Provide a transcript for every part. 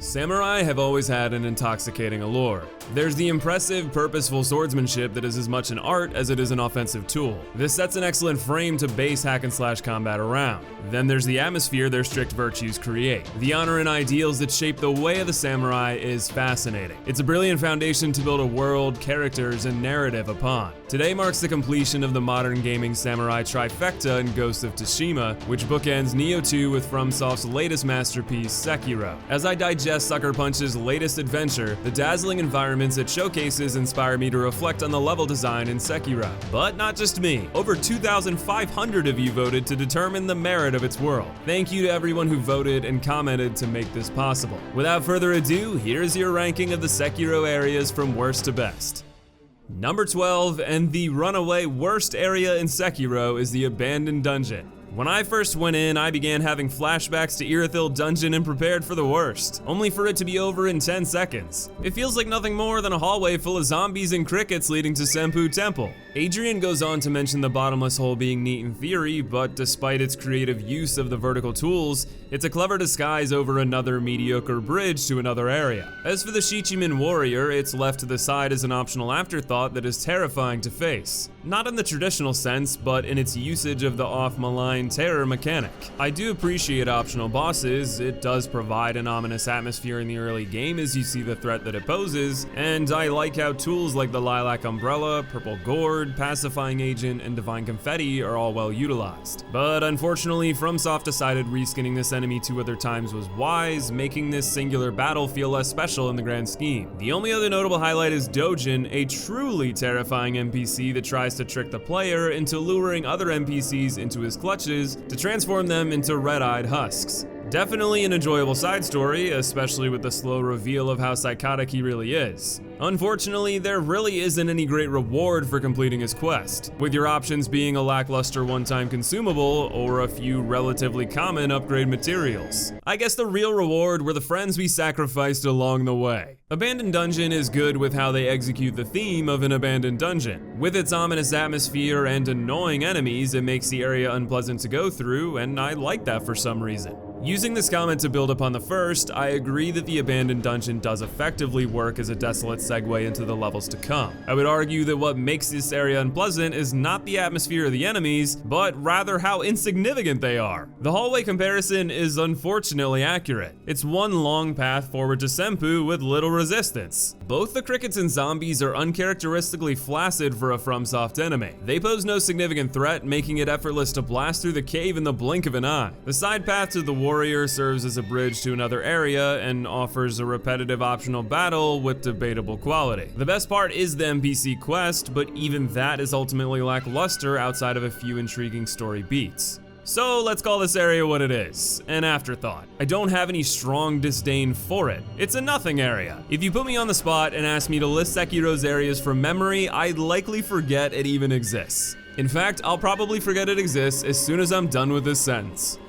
Samurai have always had an intoxicating allure. There's the impressive, purposeful swordsmanship that is as much an art as it is an offensive tool. This sets an excellent frame to base hack-and-slash combat around. Then there's the atmosphere their strict virtues create. The honor and ideals that shape the way of the samurai is fascinating. It's a brilliant foundation to build a world, characters, and narrative upon. Today marks the completion of the modern gaming samurai trifecta in Ghost of Tsushima, which bookends Nioh 2 with FromSoft's latest masterpiece, Sekiro. As I digest Sucker Punch's latest adventure, the dazzling environments it showcases inspire me to reflect on the level design in Sekiro. But not just me. Over 2,500 of you voted to determine the merit of its world. Thank you to everyone who voted and commented to make this possible. Without further ado, here's your ranking of the Sekiro areas from worst to best. Number 12, and the runaway worst area in Sekiro, is the Abandoned Dungeon. When I first went in, I began having flashbacks to Irithyll Dungeon and prepared for the worst, only for it to be over in 10 seconds. It feels like nothing more than a hallway full of zombies and crickets leading to Senpou Temple. Adrian goes on to mention the bottomless hole being neat in theory, but despite its creative use of the vertical tools, it's a clever disguise over another mediocre bridge to another area. As for the Shichiman warrior, it's left to the side as an optional afterthought that is terrifying to face. Not in the traditional sense, but in its usage of the off-malign terror mechanic. I do appreciate optional bosses. It does provide an ominous atmosphere in the early game as you see the threat that it poses, and I like how tools like the Lilac Umbrella, Purple Gourd, Pacifying Agent, and Divine Confetti are all well utilized. But unfortunately, FromSoft decided reskinning this enemy 2 other times was wise, making this singular battle feel less special in the grand scheme. The only other notable highlight is Dojin, a truly terrifying NPC that tries to trick the player into luring other NPCs into his clutches to transform them into red-eyed husks. Definitely an enjoyable side story, especially with the slow reveal of how psychotic he really is. Unfortunately, there really isn't any great reward for completing his quest, with your options being a lackluster one-time consumable or a few relatively common upgrade materials. I guess the real reward were the friends we sacrificed along the way. Abandoned Dungeon is good with how they execute the theme of an abandoned dungeon. With its ominous atmosphere and annoying enemies, it makes the area unpleasant to go through, and I like that for some reason. Using this comment to build upon the first, I agree that the Abandoned Dungeon does effectively work as a desolate segue into the levels to come. I would argue that what makes this area unpleasant is not the atmosphere of the enemies, but rather how insignificant they are. The hallway comparison is unfortunately accurate. It's one long path forward to Senpou with little resistance. Both the crickets and zombies are uncharacteristically flaccid for a FromSoft enemy. They pose no significant threat, making it effortless to blast through the cave in the blink of an eye. The side path to the warrior serves as a bridge to another area and offers a repetitive optional battle with debatable quality. The best part is the NPC quest, but even that is ultimately lackluster outside of a few intriguing story beats. So let's call this area what it is, an afterthought. I don't have any strong disdain for it. It's a nothing area. If you put me on the spot and ask me to list Sekiro's areas from memory, I'd likely forget it even exists. In fact, I'll probably forget it exists as soon as I'm done with this sentence.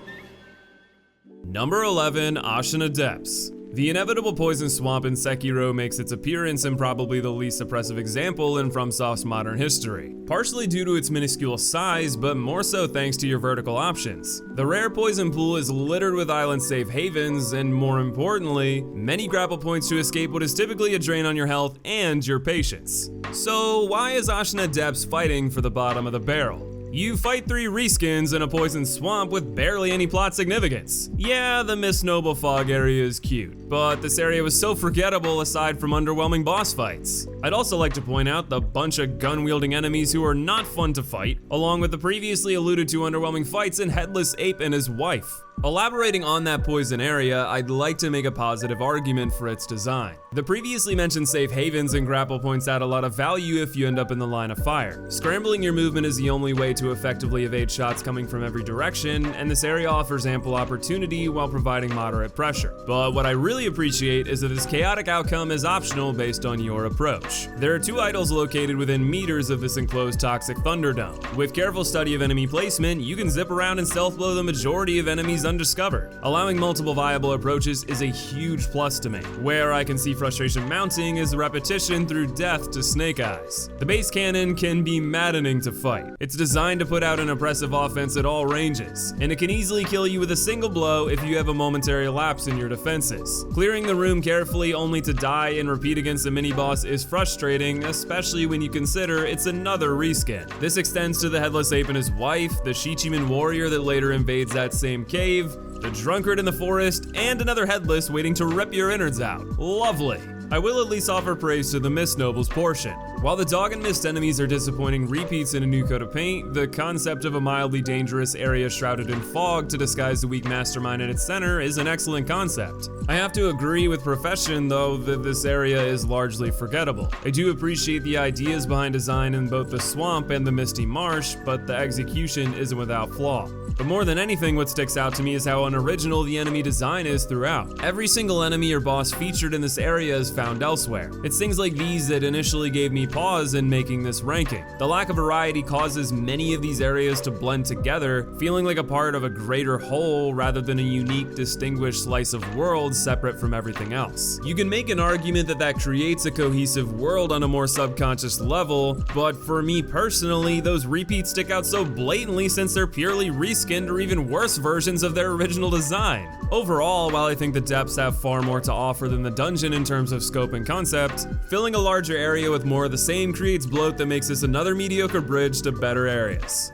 Number 11, Ashina Depths. The inevitable poison swamp in Sekiro makes its appearance in probably the least oppressive example in FromSoft's modern history, partially due to its minuscule size, but more so thanks to your vertical options. The rare poison pool is littered with island safe havens, and more importantly, many grapple points to escape what is typically a drain on your health and your patience. So why is Ashina Depths fighting for the bottom of the barrel? You fight 3 reskins in a poison swamp with barely any plot significance. Yeah, the Miss Noble Fog area is cute, but this area was so forgettable aside from underwhelming boss fights. I'd also like to point out the bunch of gun-wielding enemies who are not fun to fight, along with the previously alluded to underwhelming fights in Headless Ape and his wife. Elaborating on that poison area, I'd like to make a positive argument for its design. The previously mentioned safe havens and grapple points add a lot of value if you end up in the line of fire. Scrambling your movement is the only way to effectively evade shots coming from every direction, and this area offers ample opportunity while providing moderate pressure. But what I really appreciate is that this chaotic outcome is optional based on your approach. huge. There are 2 idols located within meters of this enclosed toxic Thunderdome. With careful study of enemy placement, you can zip around and stealth blow the majority of enemies undiscovered. Allowing multiple viable approaches is a huge plus to me. Where I can see frustration mounting is the repetition through death to Snake Eyes. The base cannon can be maddening to fight. It's designed to put out an oppressive offense at all ranges, and it can easily kill you with a single blow if you have a momentary lapse in your defenses. Clearing the room carefully only to die and repeat against a mini-boss is frustrating, especially when you consider it's another reskin. This extends to the Headless Ape and his wife, the Shichiman warrior that later invades that same cave, the drunkard in the forest, and another headless waiting to rip your innards out. Lovely. I will at least offer praise to the Mist Nobles portion. While the dog and mist enemies are disappointing repeats in a new coat of paint, the concept of a mildly dangerous area shrouded in fog to disguise the weak mastermind in its center is an excellent concept. I have to agree with Profession though that this area is largely forgettable. I do appreciate the ideas behind design in both the swamp and the misty marsh, but the execution isn't without flaw. But more than anything, what sticks out to me is how unoriginal the enemy design is throughout. Every single enemy or boss featured in this area is found elsewhere. It's things like these that initially gave me pause in making this ranking. The lack of variety causes many of these areas to blend together, feeling like a part of a greater whole rather than a unique, distinguished slice of world separate from everything else. You can make an argument that that creates a cohesive world on a more subconscious level, but for me personally, those repeats stick out so blatantly since they're purely reskinned or even worse versions of their original design. Overall, while I think the depths have far more to offer than the dungeon in terms of scope and concept, filling a larger area with more of the same creates bloat that makes this another mediocre bridge to better areas.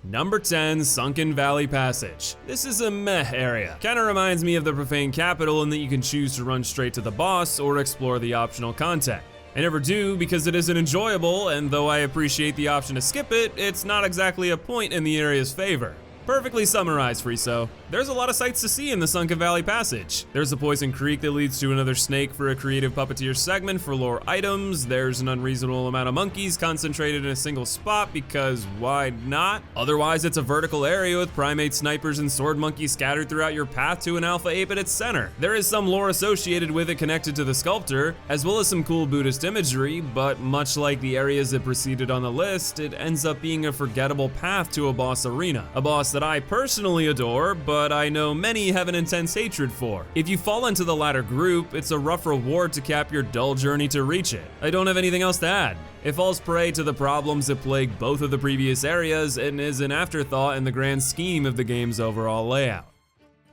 Number 10, Sunken Valley Passage. This is a meh area. Kinda reminds me of the Profane Capital in that you can choose to run straight to the boss or explore the optional content. I never do because it isn't enjoyable, and though I appreciate the option to skip it, it's not exactly a point in the area's favor. Perfectly summarized, Friso. There's a lot of sights to see in the Sunken Valley Passage. There's a poison creek that leads to another snake for a creative puppeteer segment for lore items. There's an unreasonable amount of monkeys concentrated in a single spot because why not? Otherwise, it's a vertical area with primate snipers and sword monkeys scattered throughout your path to an alpha ape at its center. There is some lore associated with it connected to the sculptor, as well as some cool Buddhist imagery, but much like the areas that preceded on the list, it ends up being a forgettable path to a boss arena. A boss that I personally adore, but I know many have an intense hatred for. If you fall into the latter group, it's a rough reward to cap your dull journey to reach it. I don't have anything else to add. It falls prey to the problems that plague both of the previous areas and is an afterthought in the grand scheme of the game's overall layout.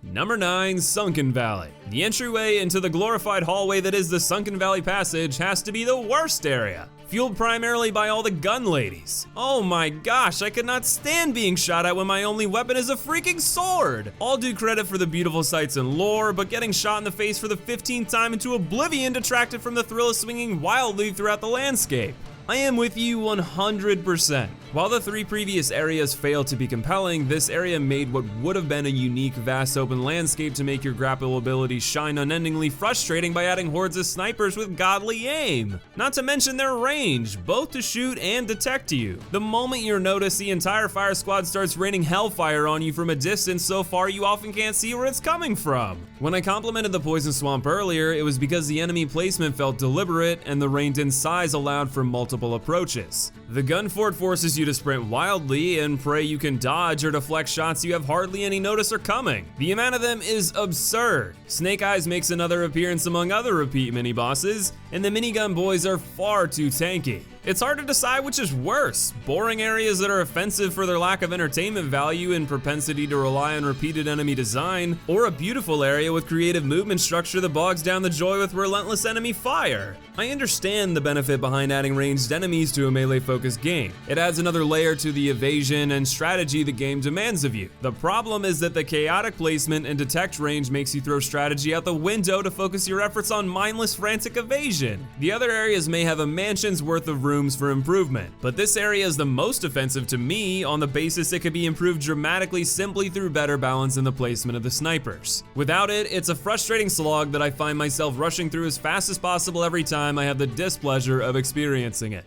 Number 9, Sunken Valley. The entryway into the glorified hallway that is the Sunken Valley Passage has to be the worst area, fueled primarily by all the gun ladies. Oh my gosh, I could not stand being shot at when my only weapon is a freaking sword. All due credit for the beautiful sights and lore, but getting shot in the face for the 15th time into oblivion detracted from the thrill of swinging wildly throughout the landscape. I am with you 100%. While the 3 previous areas failed to be compelling, this area made what would have been a unique, vast open landscape to make your grapple abilities shine unendingly frustrating by adding hordes of snipers with godly aim. Not to mention their range, both to shoot and detect you. The moment you're noticed, the entire fire squad starts raining hellfire on you from a distance so far you often can't see where it's coming from. When I complimented the Poison Swamp earlier, it was because the enemy placement felt deliberate and the reined-in size allowed for multiple approaches. The gun fort forces you to sprint wildly and pray you can dodge or deflect shots you have hardly any notice are coming. The amount of them is absurd. Snake Eyes makes another appearance among other repeat mini-bosses, and the minigun boys are far too tanky. It's hard to decide which is worse, boring areas that are offensive for their lack of entertainment value and propensity to rely on repeated enemy design, or a beautiful area with creative movement structure that bogs down the joy with relentless enemy fire. I understand the benefit behind adding ranged enemies to a melee-focused game. It adds another layer to the evasion and strategy the game demands of you. The problem is that the chaotic placement and detect range makes you throw strategy out the window to focus your efforts on mindless, frantic evasion. The other areas may have a mansion's worth of rooms for improvement, but this area is the most offensive to me on the basis it could be improved dramatically simply through better balance in the placement of the snipers. Without it, it's a frustrating slog that I find myself rushing through as fast as possible every time I have the displeasure of experiencing it.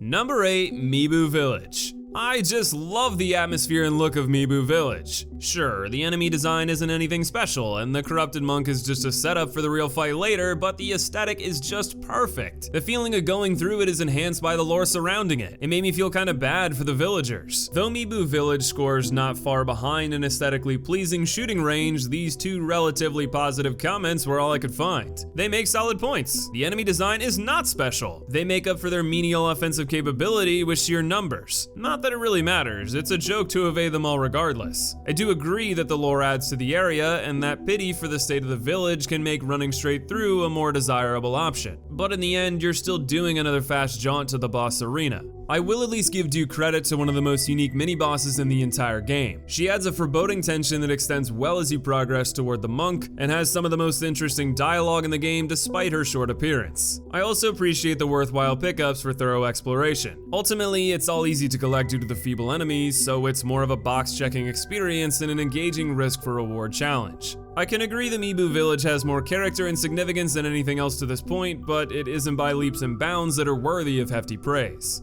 Number 8, Mibu Village. I just love the atmosphere and look of Mibu Village. Sure, the enemy design isn't anything special, and the corrupted monk is just a setup for the real fight later, but the aesthetic is just perfect. The feeling of going through it is enhanced by the lore surrounding it. It made me feel kinda bad for the villagers. Though Mibu Village scores not far behind an aesthetically pleasing shooting range, these two relatively positive comments were all I could find. They make solid points. The enemy design is not special. They make up for their menial offensive capability with sheer numbers. Not that it really matters, it's a joke to evade them all regardless. I do agree that the lore adds to the area, and that pity for the state of the village can make running straight through a more desirable option. But in the end, you're still doing another fast jaunt to the boss arena. I will at least give due credit to one of the most unique mini-bosses in the entire game. She adds a foreboding tension that extends well as you progress toward the monk, and has some of the most interesting dialogue in the game despite her short appearance. I also appreciate the worthwhile pickups for thorough exploration. Ultimately, it's all easy to collect due to the feeble enemies, so it's more of a box-checking experience than an engaging risk-for-reward challenge. I can agree that Mibu Village has more character and significance than anything else to this point, but it isn't by leaps and bounds that are worthy of hefty praise.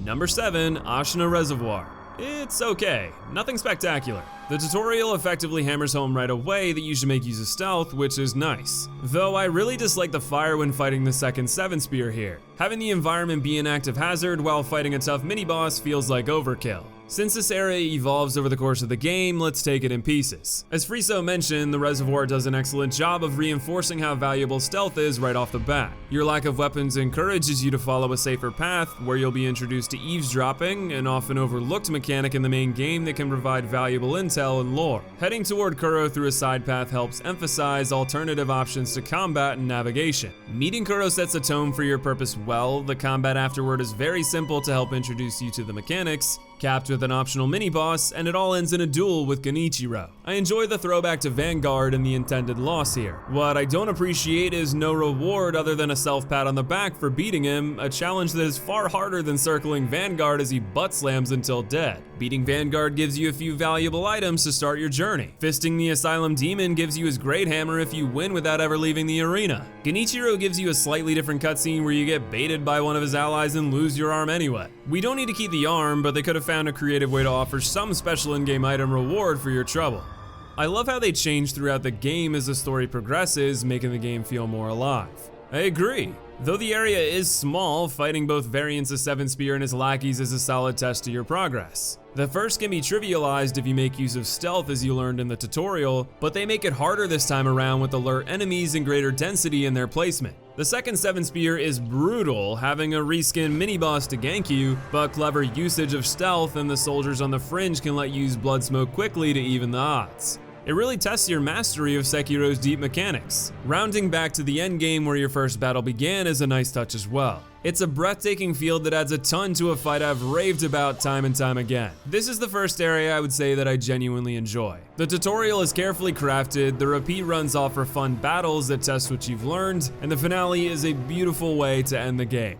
Number 7, Ashina Reservoir. It's okay, nothing spectacular. The tutorial effectively hammers home right away that you should make use of stealth, which is nice. Though I really dislike the fire when fighting the second 7 spear here. Having the environment be an active hazard while fighting a tough mini-boss feels like overkill. Since this area evolves over the course of the game, let's take it in pieces. As Friso mentioned, the reservoir does an excellent job of reinforcing how valuable stealth is right off the bat. Your lack of weapons encourages you to follow a safer path, where you'll be introduced to eavesdropping, an often overlooked mechanic in the main game that can provide valuable intel and lore. Heading toward Kuro through a side path helps emphasize alternative options to combat and navigation. Meeting Kuro sets a tone for your purpose well. The combat afterward is very simple to help introduce you to the mechanics, capped with an optional mini-boss, and it all ends in a duel with Genichiro. I enjoy the throwback to Vanguard and the intended loss here. What I don't appreciate is no reward other than a self-pat on the back for beating him, a challenge that is far harder than circling Vanguard as he butt slams until dead. Beating Vanguard gives you a few valuable items to start your journey. Fisting the Asylum Demon gives you his Great Hammer if you win without ever leaving the arena. Genichiro gives you a slightly different cutscene where you get baited by one of his allies and lose your arm anyway. We don't need to keep the arm, but they could have found a creative way to offer some special in-game item reward for your trouble. I love how they change throughout the game as the story progresses, making the game feel more alive. I agree. Though the area is small, fighting both variants of 7 Spear and his lackeys is a solid test to your progress. The first can be trivialized if you make use of stealth as you learned in the tutorial, but they make it harder this time around with alert enemies and greater density in their placement. The second 7 Spear is brutal, having a reskin mini-boss to gank you, but clever usage of stealth and the soldiers on the fringe can let you use blood smoke quickly to even the odds. It really tests your mastery of Sekiro's deep mechanics. Rounding back to the endgame where your first battle began is a nice touch as well. It's a breathtaking field that adds a ton to a fight I've raved about time and time again. This is the first area I would say that I genuinely enjoy. The tutorial is carefully crafted, the repeat runs offer fun battles that test what you've learned, and the finale is a beautiful way to end the game.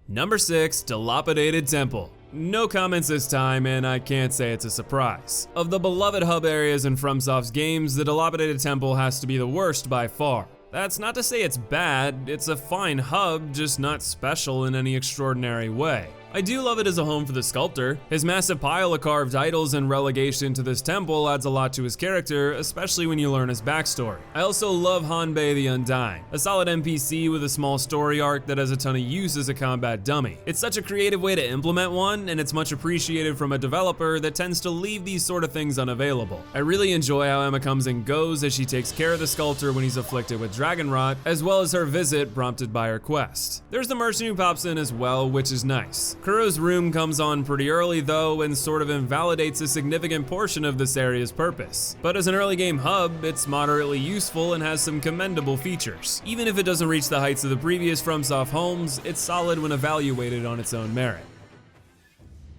Number 6, Dilapidated Temple. No comments this time, and I can't say it's a surprise. Of the beloved hub areas in FromSoft's games, the Dilapidated Temple has to be the worst by far. That's not to say it's bad, it's a fine hub, just not special in any extraordinary way. I do love it as a home for the sculptor. His massive pile of carved idols and relegation to this temple adds a lot to his character, especially when you learn his backstory. I also love Hanbei the Undying, a solid NPC with a small story arc that has a ton of use as a combat dummy. It's such a creative way to implement one, and it's much appreciated from a developer that tends to leave these sort of things unavailable. I really enjoy how Emma comes and goes as she takes care of the sculptor when he's afflicted with dragon rot, as well as her visit prompted by her quest. There's the merchant who pops in as well, which is nice. Kuro's room comes on pretty early though, and sort of invalidates a significant portion of this area's purpose. But as an early game hub, it's moderately useful and has some commendable features. Even if it doesn't reach the heights of the previous FromSoft homes, it's solid when evaluated on its own merit.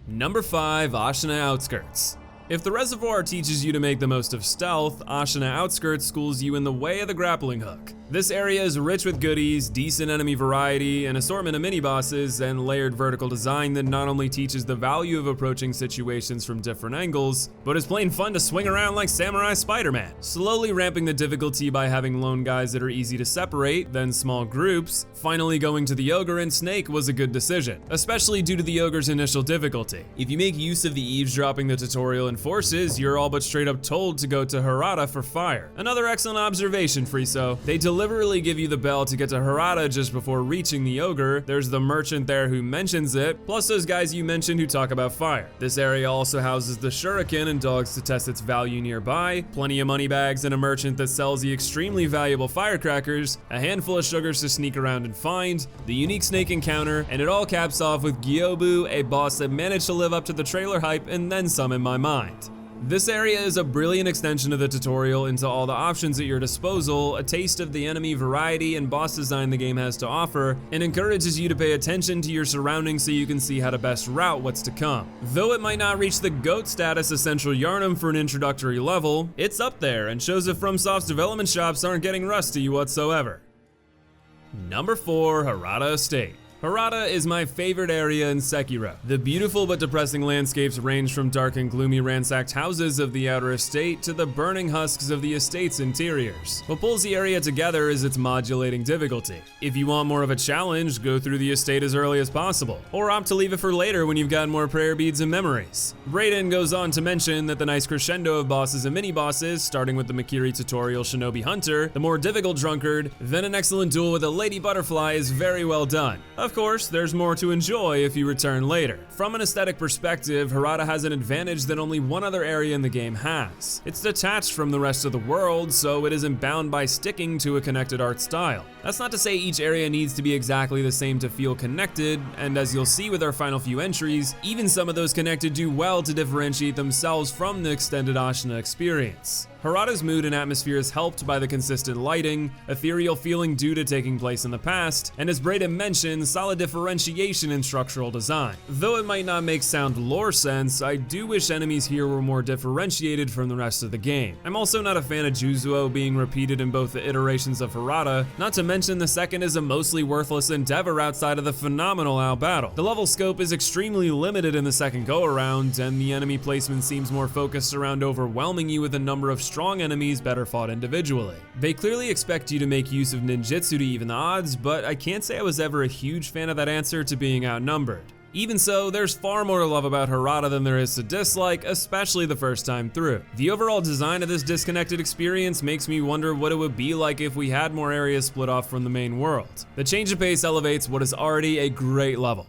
Number 5, Ashina Outskirts. If the reservoir teaches you to make the most of stealth, Ashina Outskirts schools you in the way of the grappling hook. This area is rich with goodies, decent enemy variety, an assortment of mini-bosses, and layered vertical design that not only teaches the value of approaching situations from different angles, but is plain fun to swing around like Samurai Spider-Man. Slowly ramping the difficulty by having lone guys that are easy to separate, then small groups, finally going to the ogre and snake was a good decision, especially due to the ogre's initial difficulty. If you make use of the eavesdropping the tutorial enforces, you're all but straight up told to go to Hirata for fire. Another excellent observation, Friso. They deliberately give you the bell to get to Hirata just before reaching the ogre. There's the merchant there who mentions it, plus those guys you mentioned who talk about fire. This area also houses the shuriken and dogs to test its value nearby, plenty of money bags and a merchant that sells the extremely valuable firecrackers, a handful of sugars to sneak around and find, the unique snake encounter, and it all caps off with Gyobu, a boss that managed to live up to the trailer hype and then some in my mind. This area is a brilliant extension of the tutorial into all the options at your disposal, a taste of the enemy variety and boss design the game has to offer, and encourages you to pay attention to your surroundings so you can see how to best route what's to come. Though it might not reach the GOAT status of Central Yharnam for an introductory level, it's up there and shows that FromSoft's development shops aren't getting rusty whatsoever. Number 4, Hirata Estate. Hirata is my favorite area in Sekiro. The beautiful but depressing landscapes range from dark and gloomy ransacked houses of the outer estate to the burning husks of the estate's interiors. What pulls the area together is its modulating difficulty. If you want more of a challenge, go through the estate as early as possible, or opt to leave it for later when you've got more prayer beads and memories. Brayden goes on to mention that the nice crescendo of bosses and mini-bosses, starting with the Makiri tutorial Shinobi Hunter, the more difficult drunkard, then an excellent duel with a lady butterfly is very well done. Of course, there's more to enjoy if you return later. From an aesthetic perspective, Hirata has an advantage that only one other area in the game has. It's detached from the rest of the world, so it isn't bound by sticking to a connected art style. That's not to say each area needs to be exactly the same to feel connected, and as you'll see with our final few entries, even some of those connected do well to differentiate themselves from the extended Ashina experience. Hirata's mood and atmosphere is helped by the consistent lighting, ethereal feeling due to taking place in the past, and as Brayden mentioned, solid differentiation in structural design. Though it might not make sound lore sense, I do wish enemies here were more differentiated from the rest of the game. I'm also not a fan of Juzuo being repeated in both the iterations of Hirata, not to mention the second is a mostly worthless endeavor outside of the phenomenal Ao battle. The level scope is extremely limited in the second go-around, and the enemy placement seems more focused around overwhelming you with a number of strong enemies better fought individually. They clearly expect you to make use of ninjutsu to even the odds, but I can't say I was ever a huge fan of that answer to being outnumbered. Even so, there's far more to love about Hirata than there is to dislike, especially the first time through. The overall design of this disconnected experience makes me wonder what it would be like if we had more areas split off from the main world. The change of pace elevates what is already a great level.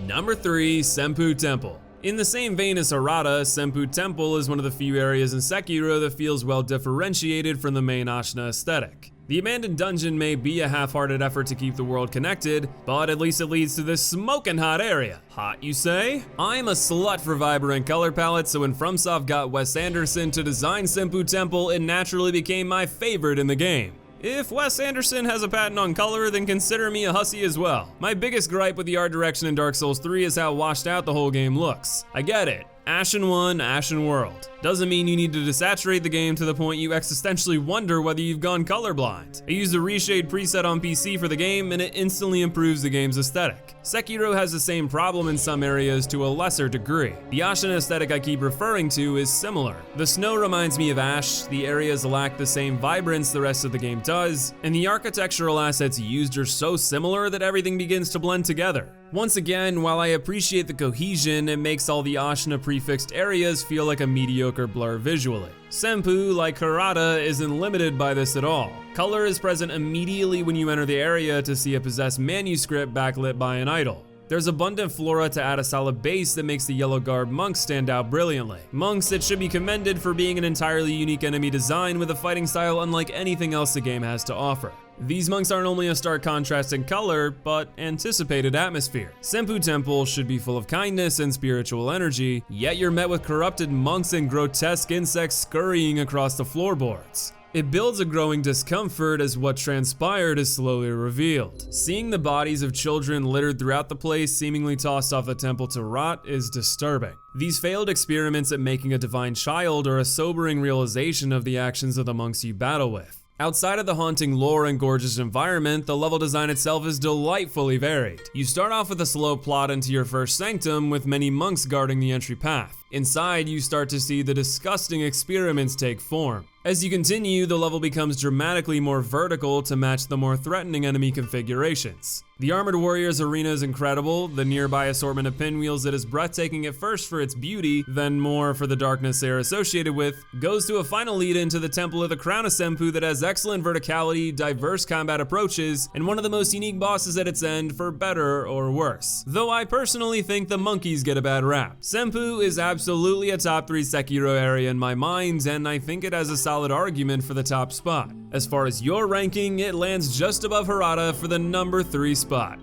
Number 3, Senpou Temple. In the same vein as Hirata, Senpou Temple is one of the few areas in Sekiro that feels well differentiated from the main Ashina aesthetic. The abandoned dungeon may be a half-hearted effort to keep the world connected, but at least it leads to this smoking hot area. Hot, you say? I'm a slut for vibrant color palettes, so when FromSoft got Wes Anderson to design Senpou Temple, it naturally became my favorite in the game. If Wes Anderson has a patent on color, then consider me a hussy as well. My biggest gripe with the art direction in Dark Souls 3 is how washed out the whole game looks. I get it. Ashen 1, Ashen World. Doesn't mean you need to desaturate the game to the point you existentially wonder whether you've gone colorblind. I used the reshade preset on PC for the game and it instantly improves the game's aesthetic. Sekiro has the same problem in some areas to a lesser degree. The Ashina aesthetic I keep referring to is similar. The snow reminds me of ash, the areas lack the same vibrance the rest of the game does, and the architectural assets used are so similar that everything begins to blend together. Once again, while I appreciate the cohesion, it makes all the Ashina prefixed areas feel like a mediocre blur visually. Senpou, like Hirata, isn't limited by this at all. Color is present immediately when you enter the area to see a possessed manuscript backlit by an idol. There's abundant flora to add a solid base that makes the yellow garb monks stand out brilliantly. Monks that should be commended for being an entirely unique enemy design with a fighting style unlike anything else the game has to offer. These monks aren't only a stark contrast in color, but anticipated atmosphere. Senpou Temple should be full of kindness and spiritual energy, yet you're met with corrupted monks and grotesque insects scurrying across the floorboards. It builds a growing discomfort as what transpired is slowly revealed. Seeing the bodies of children littered throughout the place, seemingly tossed off the temple to rot, is disturbing. These failed experiments at making a divine child are a sobering realization of the actions of the monks you battle with. Outside of the haunting lore and gorgeous environment, the level design itself is delightfully varied. You start off with a slow plot into your first sanctum with many monks guarding the entry path. Inside, you start to see the disgusting experiments take form. As you continue, the level becomes dramatically more vertical to match the more threatening enemy configurations. The Armored Warriors arena is incredible, the nearby assortment of pinwheels that is breathtaking at first for its beauty, then more for the darkness they are associated with, goes to a final lead into the Temple of the Crown of Senpou that has excellent verticality, diverse combat approaches, and one of the most unique bosses at its end for better or worse. Though I personally think the monkeys get a bad rap. Senpou is absolutely a top 3 Sekiro area in my mind, and I think it has a solid argument for the top spot. As far as your ranking, it lands just above Hirata for the number 3 spot.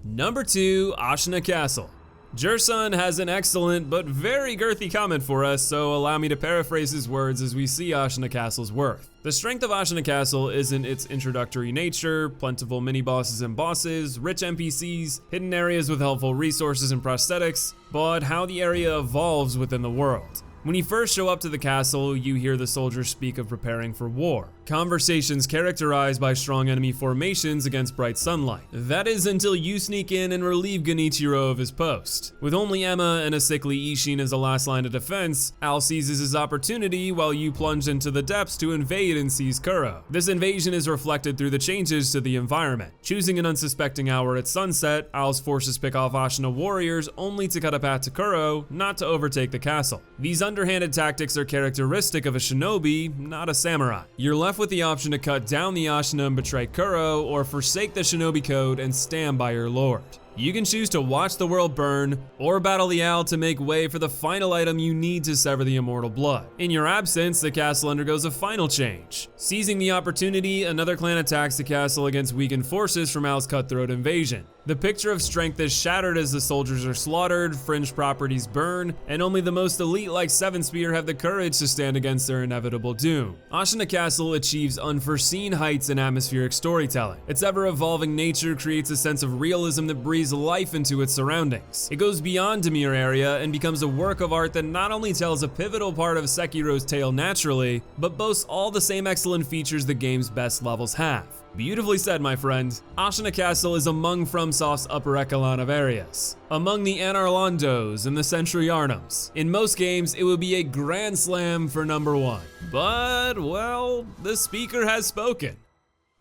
Number 2, Ashina Castle. Jersun has an excellent but very girthy comment for us, so allow me to paraphrase his words as we see Ashina Castle's worth. The strength of Ashina Castle isn't its introductory nature, plentiful mini-bosses and bosses, rich NPCs, hidden areas with helpful resources and prosthetics, but how the area evolves within the world. When you first show up to the castle, you hear the soldiers speak of preparing for war. Conversations characterized by strong enemy formations against bright sunlight. That is until you sneak in and relieve Genichiro of his post. With only Emma and a sickly Ishin as the last line of defense, Al seizes his opportunity while you plunge into the depths to invade and seize Kuro. This invasion is reflected through the changes to the environment. Choosing an unsuspecting hour at sunset, Al's forces pick off Ashina warriors only to cut a path to Kuro, not to overtake the castle. These underhanded tactics are characteristic of a shinobi, not a samurai. You're left with the option to cut down the Ashina and betray Kuro, or forsake the shinobi code and stand by your lord. You can choose to watch the world burn, or battle the owl to make way for the final item you need to sever the immortal blood. In your absence, the castle undergoes a final change. Seizing the opportunity, another clan attacks the castle against weakened forces from Al's cutthroat invasion. The picture of strength is shattered as the soldiers are slaughtered, fringe properties burn, and only the most elite like Seven Spear have the courage to stand against their inevitable doom. Ashina Castle achieves unforeseen heights in atmospheric storytelling. Its ever-evolving nature creates a sense of realism that breathes life into its surroundings. It goes beyond a mere area and becomes a work of art that not only tells a pivotal part of Sekiro's tale naturally, but boasts all the same excellent features the game's best levels have. Beautifully said, my friend. Ashina Castle is among FromSoft's upper echelon of areas. Among the Anarlandos and the Century Arnhems. In most games, it would be a grand slam for number 1. But, well, the speaker has spoken.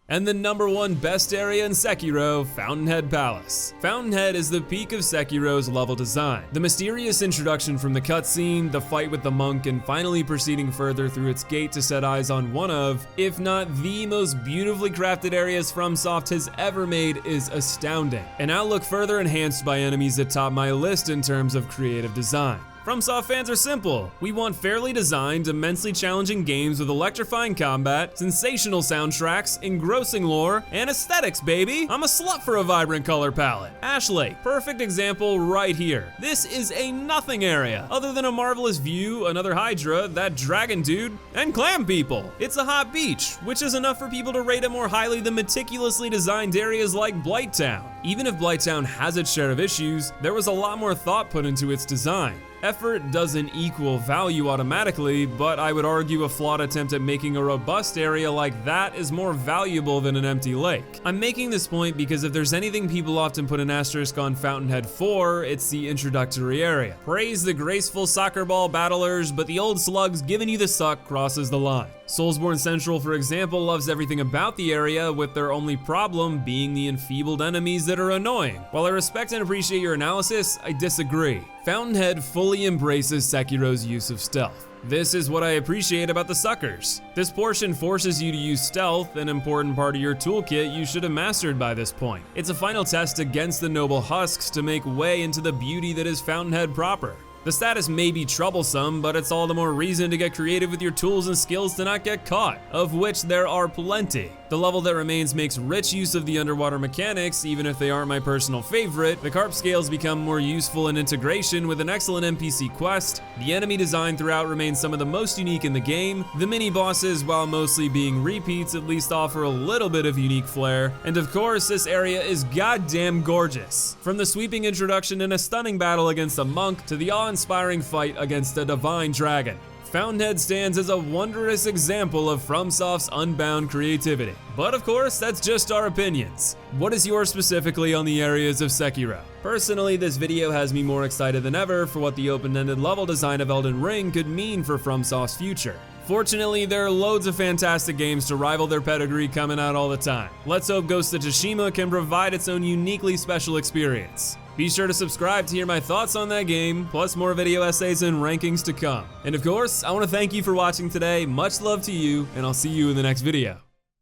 And the number 1 best area in Sekiro, Fountainhead Palace. Fountainhead is the peak of Sekiro's level design. The mysterious introduction from the cutscene, the fight with the monk, and finally proceeding further through its gate to set eyes on one of, if not the most beautifully crafted areas FromSoft has ever made, is astounding. An outlook further enhanced by enemies that top my list in terms of creative design. FromSoft fans are simple. We want fairly designed, immensely challenging games with electrifying combat, sensational soundtracks, engrossing lore, and aesthetics, baby. I'm a slut for a vibrant color palette. Ash Lake, perfect example right here. This is a nothing area, other than a marvelous view, another Hydra, that dragon dude, and clam people. It's a hot beach, which is enough for people to rate it more highly than meticulously designed areas like Blighttown. Even if Blighttown has its share of issues, there was a lot more thought put into its design. Effort doesn't equal value automatically, but I would argue a flawed attempt at making a robust area like that is more valuable than an empty lake. I'm making this point because if there's anything people often put an asterisk on Fountainhead for, it's the introductory area. Praise the graceful soccer ball battlers, but the old slugs giving you the suck crosses the line. Soulsborne Central, for example, loves everything about the area, with their only problem being the enfeebled enemies that are annoying. While I respect and appreciate your analysis, I disagree. Fountainhead fully embraces Sekiro's use of stealth. This is what I appreciate about the suckers. This portion forces you to use stealth, an important part of your toolkit you should have mastered by this point. It's a final test against the noble husks to make way into the beauty that is Fountainhead proper. The status may be troublesome, but it's all the more reason to get creative with your tools and skills to not get caught, of which there are plenty. The level that remains makes rich use of the underwater mechanics, even if they aren't my personal favorite. The carp scales become more useful in integration with an excellent NPC quest. The enemy design throughout remains some of the most unique in the game. The mini bosses, while mostly being repeats, at least offer a little bit of unique flair. And of course, this area is goddamn gorgeous. From the sweeping introduction and a stunning battle against a monk to the awe-inspiring fight against a divine dragon, Fountainhead stands as a wondrous example of FromSoft's unbound creativity. But of course, that's just our opinions. What is yours specifically on the areas of Sekiro? Personally, this video has me more excited than ever for what the open-ended level design of Elden Ring could mean for FromSoft's future. Fortunately, there are loads of fantastic games to rival their pedigree coming out all the time. Let's hope Ghost of Tsushima can provide its own uniquely special experience. Be sure to subscribe to hear my thoughts on that game, plus more video essays and rankings to come. And of course, I want to thank you for watching today. Much love to you, and I'll see you in the next video.